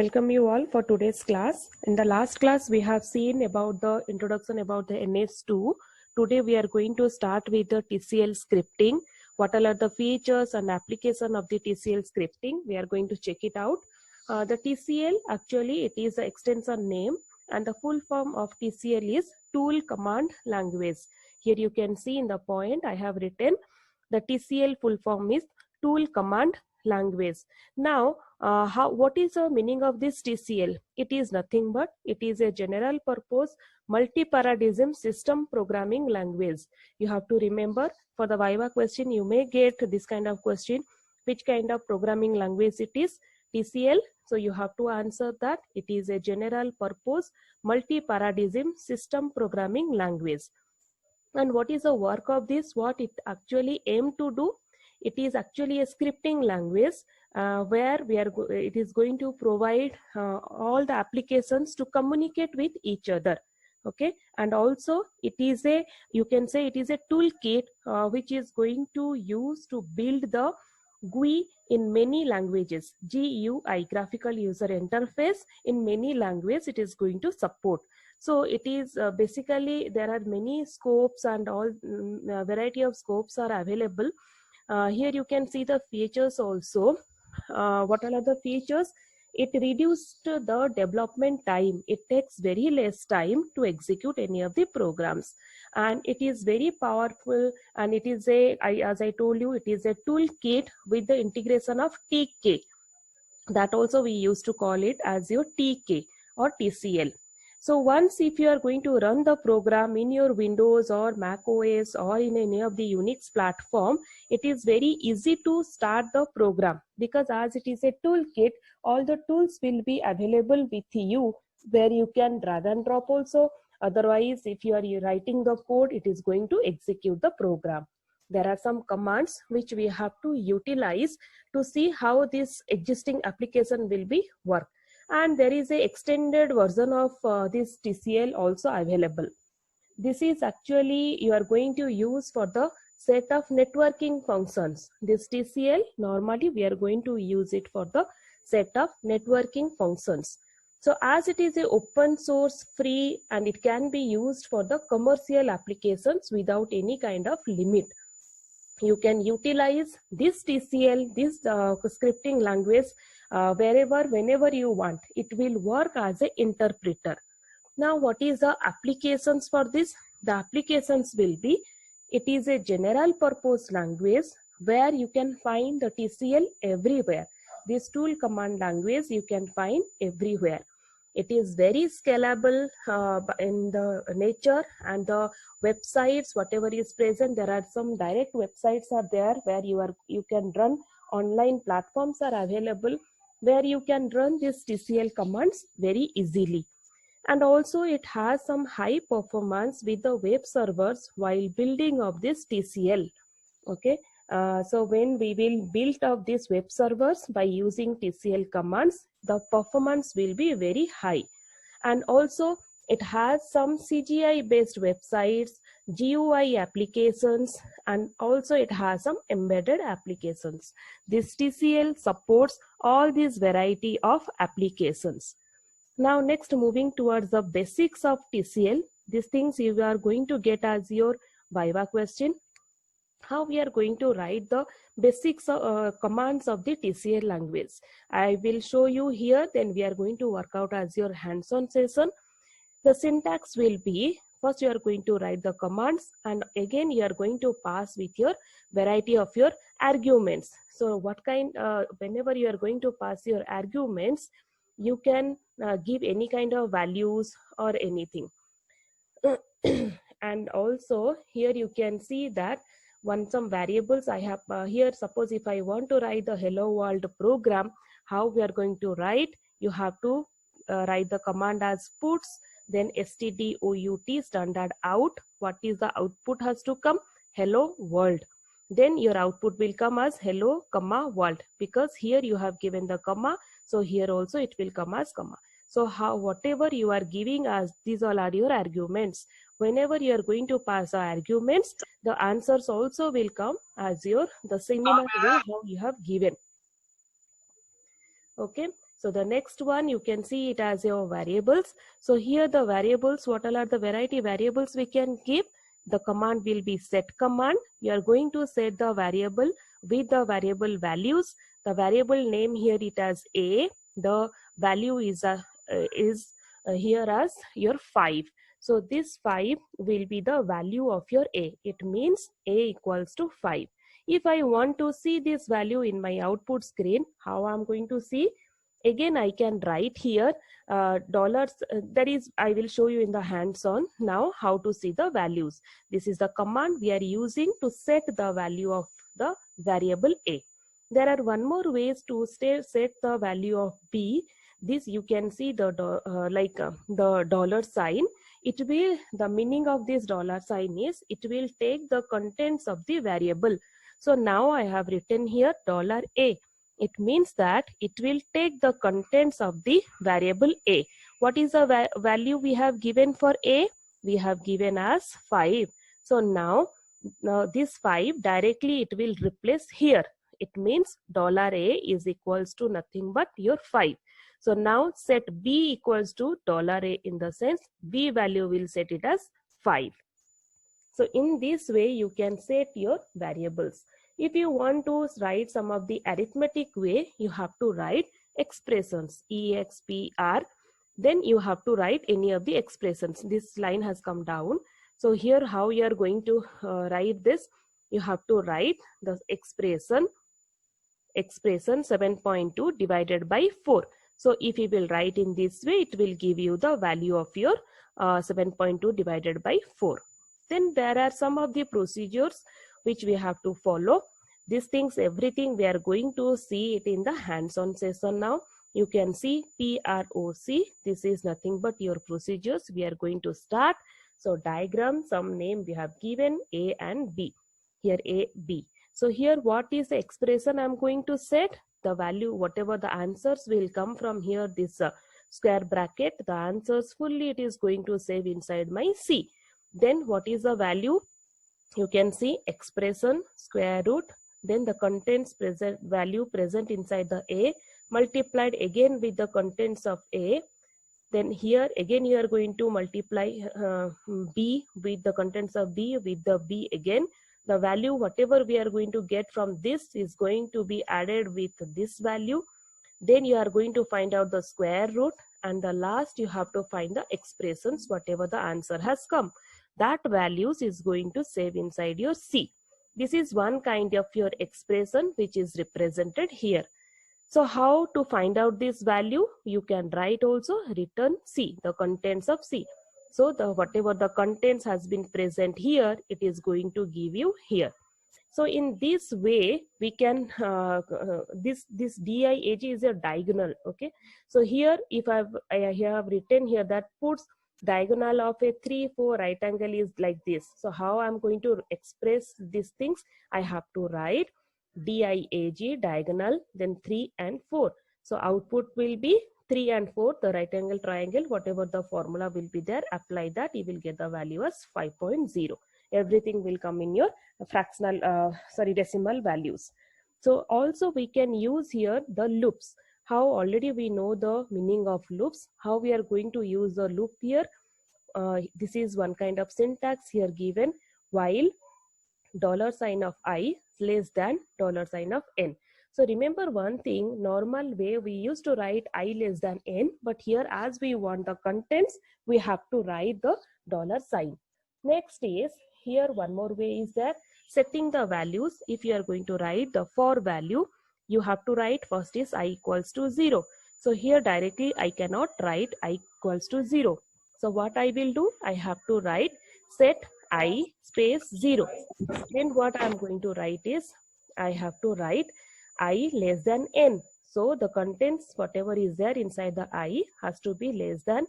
welcome you all for today's class. In the last class, we have seen about the introduction about the NS2. Today, we are going to start with the TCL scripting. What are the features and application of the TCL scripting? We are going to check it out. The TCL, actually, it is the extension name, and the full form of TCL is Tool Command Language. Here you can see in the point I have written the TCL full form is Tool Command Language. Now, what is the meaning of this TCL? It is nothing but it is a general purpose multi-paradigm system programming language. You have to remember, for the Viva question you may get this kind of question, which kind of programming language it is? TCL. So you have to answer that it is a general purpose multi-paradigm system programming language. And what is the work of this? What it actually aim to do? It is actually a scripting language where it is going to provide all the applications to communicate with each other. Okay, and also it is a, you can say it is a toolkit which is going to use to build the GUI in many languages. GUI, graphical user interface, in many languages it is going to support. So it is basically there are many scopes and all variety of scopes are available. Here you can see the features also. What are the features? It reduced the development time. It takes very less time to execute any of the programs, and it is very powerful. And it is as I told you, it is a toolkit with the integration of TK. That also we used to call it as your TK or TCL. So once if you are going to run the program in your Windows or Mac OS or in any of the Unix platform, it is very easy to start the program, because as it is a toolkit, all the tools will be available with you, where you can drag and drop also. Otherwise, if you are writing the code, it is going to execute the program. There are some commands which we have to utilize to see how this existing application will be work. And there is a extended version of this TCL also available. This is actually you are going to use for the set of networking functions. This TCL, normally we are going to use it for the set of networking functions. So as it is a open source, free, and it can be used for the commercial applications without any kind of limit. You can utilize this TCL, this scripting language whenever you want. It will work as an interpreter. Now, what is the applications for this? The applications will be, it is a general purpose language where you can find the TCL everywhere. This tool command language you can find everywhere. It is very scalable in the nature, and the websites, whatever is present, there are some direct websites are there where you can run online platforms are available where you can run this TCL commands very easily. And also it has some high performance with the web servers while building of this TCL. Okay. So when we will build up these web servers by using TCL commands, the performance will be very high. And also it has some CGI based websites, GUI applications, and also it has some embedded applications. This TCL supports all these variety of applications. Now next, moving towards the basics of TCL. These things you are going to get as your Viva question. How we are going to write the basics commands of the TCL language. I will show you here, then we are going to work out as your hands-on session. The syntax will be, first you are going to write the commands, and again you are going to pass with your variety of your arguments. So what kind, whenever you are going to pass your arguments, you can give any kind of values or anything. And also here you can see that some variables I have here. Suppose if I want to write the hello world program, how we are going to write? You have to write the command as puts, then stdout, standard out. What is the output has to come? Hello world. Then your output will come as hello comma world, because here you have given the comma, so here also it will come as comma. So whatever you are giving as, these all are your arguments. Whenever you are going to pass the arguments, the answers also will come as the similar way how you have given. Okay. So the next one, you can see it as your variables. So here the variables, what all are the variety variables we can give? The command will be set command. You are going to set the variable with the variable values. The variable name here it as a. The value is here as your 5. So this 5 will be the value of your a. It means a equals to 5. If I want to see this value in my output screen, how I'm going to see? Again, I can write here dollars. That is, I will show you in the hands-on now how to see the values. This is the command we are using to set the value of the variable a. There are one more ways to set the value of b. This you can see the the dollar sign. It will, the meaning of this dollar sign is it will take the contents of the variable. So now I have written here $a. It means that it will take the contents of the variable a. What is the value we have given for a? We have given as 5. So now this 5 directly it will replace here. It means $a is equals to nothing but your 5. So now set b equals to $a in the sense b value will set it as 5. So in this way you can set your variables. If you want to write some of the arithmetic way, you have to write expressions, EXPR. Then you have to write any of the expressions. This line has come down. So here how you are going to write this, you have to write the expression 7.2 divided by 4. So if you will write in this way, it will give you the value of your 7.2 divided by 4. Then there are some of the procedures which we have to follow. These things, everything we are going to see it in the hands-on session now. You can see PROC. This is nothing but your procedures. We are going to start. So diagram, some name we have given A and B. Here A, B. So here what is the expression I'm going to set? The value, whatever the answers will come from here, this square bracket, the answers fully it is going to save inside my C. Then what is the value? You can see expression square root, then the contents present, value present inside the A multiplied again with the contents of A. Then here again you are going to multiply B with the contents of B with the B again. The value whatever we are going to get from this is going to be added with this value. Then you are going to find out the square root, and the last you have to find the expressions whatever the answer has come. That values is going to save inside your C. This is one kind of your expression which is represented here. So how to find out this value? You can write also return C, the contents of C. So the whatever the contents has been present here, it is going to give you here. So in this way, we can, this DIAG is a diagonal, okay. So here, if I have written here that puts diagonal of a 3, 4 right angle is like this. So how I'm going to express these things? I have to write DIAG diagonal, then 3 and 4. So output will be 3 and 4, the right angle triangle, whatever the formula will be there, apply that, you will get the value as 5.0. Everything will come in your fractional, decimal values. So also we can use here the loops. How already we know the meaning of loops, how we are going to use the loop here. This is one kind of syntax here given, while $sign of I less than $sign of n. So remember one thing, normal way we used to write I less than n, but here as we want the contents, we have to write the $sign. Next is, here one more way is that setting the values. If you are going to write the for value, you have to write first is I equals to 0. So here directly I cannot write I equals to 0. So what I will do, I have to write set I space 0. Then what I am going to write is, I have to write I less than n. So the contents, whatever is there inside the I has to be less than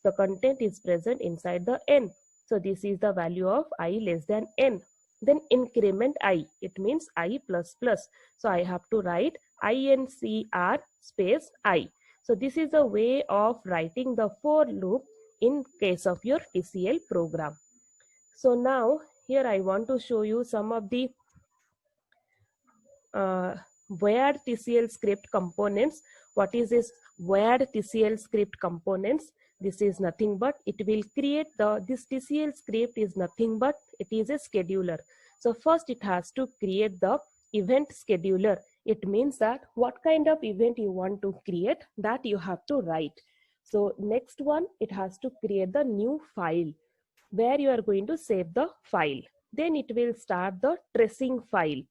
the content is present inside the n. So this is the value of I less than n. Then increment I, it means I plus plus. So I have to write INCR space I. So this is a way of writing the for loop in case of your TCL program. So now here I want to show you some of the where TCL script components. What is this where TCL script components? This is nothing but it will create this TCL script is nothing but it is a scheduler. So first it has to create the event scheduler. It means that what kind of event you want to create, that you have to write. So next one, it has to create the new file where you are going to save the file. Then it will start the tracing file.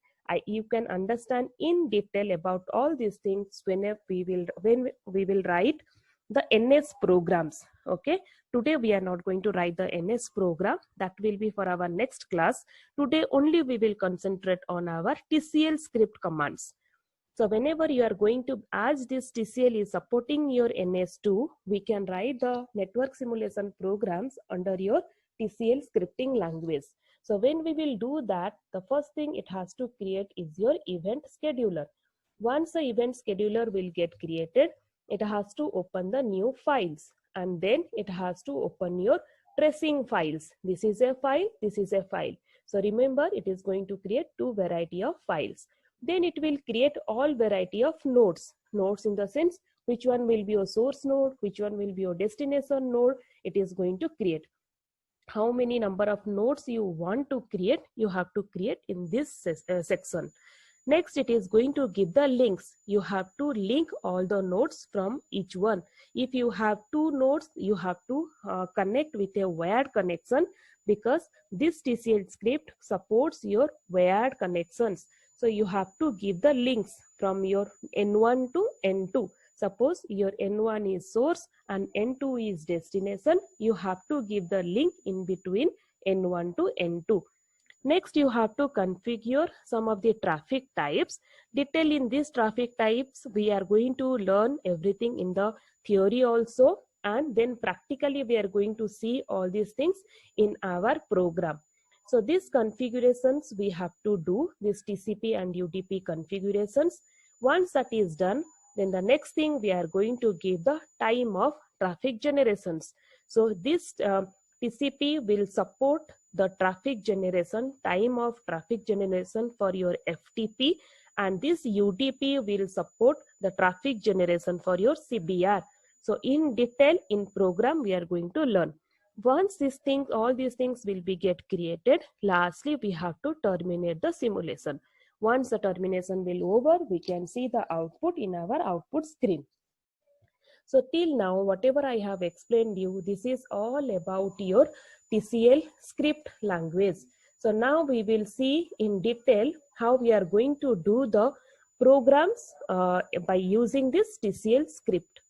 You can understand in detail about all these things when we will write the NS programs. Okay, today we are not going to write the NS program. That will be for our next class. Today only we will concentrate on our TCL script commands. So whenever you are going to, as this TCL is supporting your NS2, we can write the network simulation programs under your TCL scripting language. So when we will do that, the first thing it has to create is your event scheduler. Once the event scheduler will get created, it has to open the new files, and then it has to open your tracing files. This is a file, this is a file. So remember, it is going to create two variety of files. Then it will create all variety of nodes. Nodes in the sense, which one will be your source node, which one will be your destination node, it is going to create. How many number of nodes you want to create, you have to create in this section. Next, it is going to give the links. You have to link all the nodes from each one. If you have two nodes, you have to connect with a wired connection, because this TCL script supports your wired connections. So you have to give the links from your N1 to N2. Suppose your N1 is source and N2 is destination. You have to give the link in between N1 to N2. Next, you have to configure some of the traffic types. Detail in these traffic types, we are going to learn everything in the theory also, and then practically we are going to see all these things in our program. So these configurations we have to do, this TCP and UDP configurations. Once that is done, then the next thing we are going to give the time of traffic generations. So this TCP will support the traffic generation, time of traffic generation for your FTP, and this UDP will support the traffic generation for your CBR. So in detail in program we are going to learn. Once all these things will be get created, lastly we have to terminate the simulation. Once the termination will over, we can see the output in our output screen. So till now, whatever I have explained you, this is all about your TCL script language. So now we will see in detail how we are going to do the programs by using this TCL script.